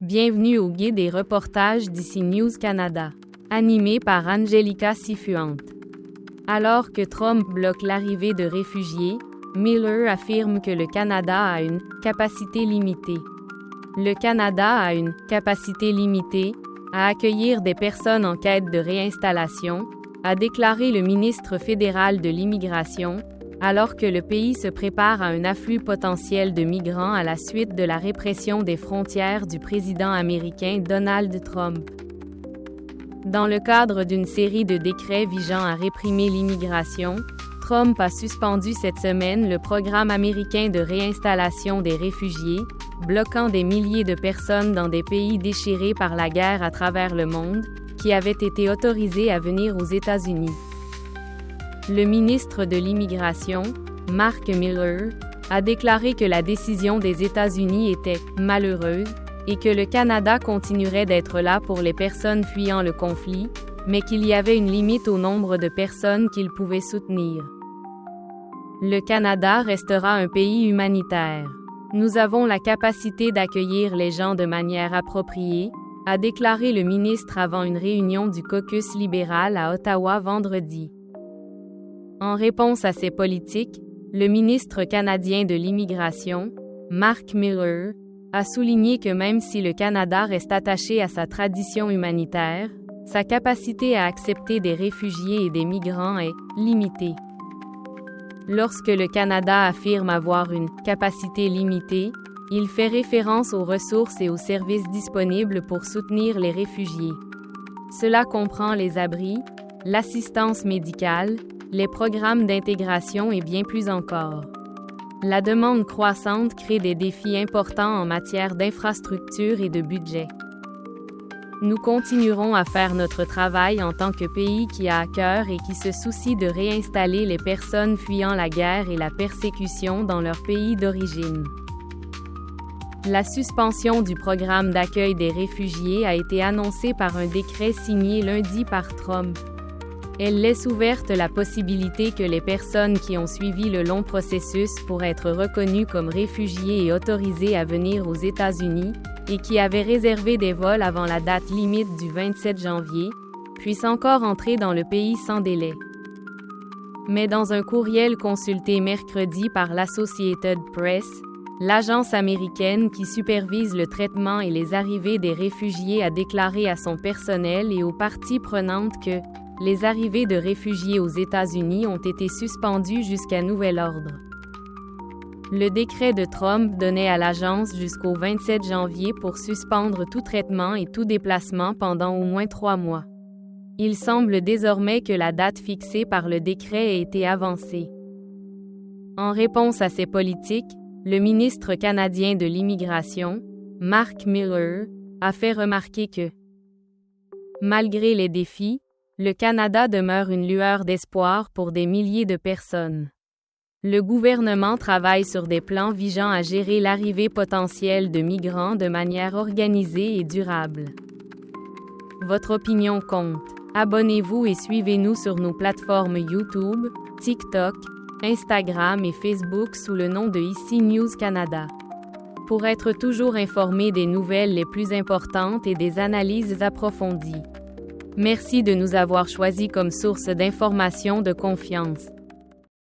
Bienvenue au guide et reportages d'ici News Canada, animé par Angelica Sifuente. Alors que Trump bloque l'arrivée de réfugiés, Miller affirme que le Canada a une capacité limitée. Le Canada a une capacité limitée à accueillir des personnes en quête de réinstallation, a déclaré le ministre fédéral de l'Immigration, alors que le pays se prépare à un afflux potentiel de migrants à la suite de la répression des frontières du président américain Donald Trump. Dans le cadre d'une série de décrets visant à réprimer l'immigration, Trump a suspendu cette semaine le programme américain de réinstallation des réfugiés, bloquant des milliers de personnes dans des pays déchirés par la guerre à travers le monde, qui avaient été autorisés à venir aux États-Unis. Le ministre de l'Immigration, Mark Miller, a déclaré que la décision des États-Unis était « malheureuse » et que le Canada continuerait d'être là pour les personnes fuyant le conflit, mais qu'il y avait une limite au nombre de personnes qu'il pouvait soutenir. Le Canada restera un pays humanitaire. Nous avons la capacité d'accueillir les gens de manière appropriée, a déclaré le ministre avant une réunion du caucus libéral à Ottawa vendredi. En réponse à ces politiques, le ministre canadien de l'Immigration, Mark Miller, a souligné que même si le Canada reste attaché à sa tradition humanitaire, sa capacité à accepter des réfugiés et des migrants est limitée. Lorsque le Canada affirme avoir une capacité limitée, il fait référence aux ressources et aux services disponibles pour soutenir les réfugiés. Cela comprend les abris, l'assistance médicale, les programmes d'intégration et bien plus encore. La demande croissante crée des défis importants en matière d'infrastructure et de budget. Nous continuerons à faire notre travail en tant que pays qui a à cœur et qui se soucie de réinstaller les personnes fuyant la guerre et la persécution dans leur pays d'origine. La suspension du programme d'accueil des réfugiés a été annoncée par un décret signé lundi par Trump. Elle laisse ouverte la possibilité que les personnes qui ont suivi le long processus pour être reconnues comme réfugiés et autorisées à venir aux États-Unis, et qui avaient réservé des vols avant la date limite du 27 janvier, puissent encore entrer dans le pays sans délai. Mais dans un courriel consulté mercredi par l'Associated Press, l'agence américaine qui supervise le traitement et les arrivées des réfugiés a déclaré à son personnel et aux parties prenantes que les arrivées de réfugiés aux États-Unis ont été suspendues jusqu'à nouvel ordre. Le décret de Trump donnait à l'agence jusqu'au 27 janvier pour suspendre tout traitement et tout déplacement pendant au moins 3 mois. Il semble désormais que la date fixée par le décret ait été avancée. En réponse à ces politiques, le ministre canadien de l'Immigration, Mark Miller, a fait remarquer que, malgré les défis, le Canada demeure une lueur d'espoir pour des milliers de personnes. Le gouvernement travaille sur des plans visant à gérer l'arrivée potentielle de migrants de manière organisée et durable. Votre opinion compte. Abonnez-vous et suivez-nous sur nos plateformes YouTube, TikTok, Instagram et Facebook sous le nom de ICI News Canada. Pour être toujours informé des nouvelles les plus importantes et des analyses approfondies. Merci de nous avoir choisis comme source d'information de confiance.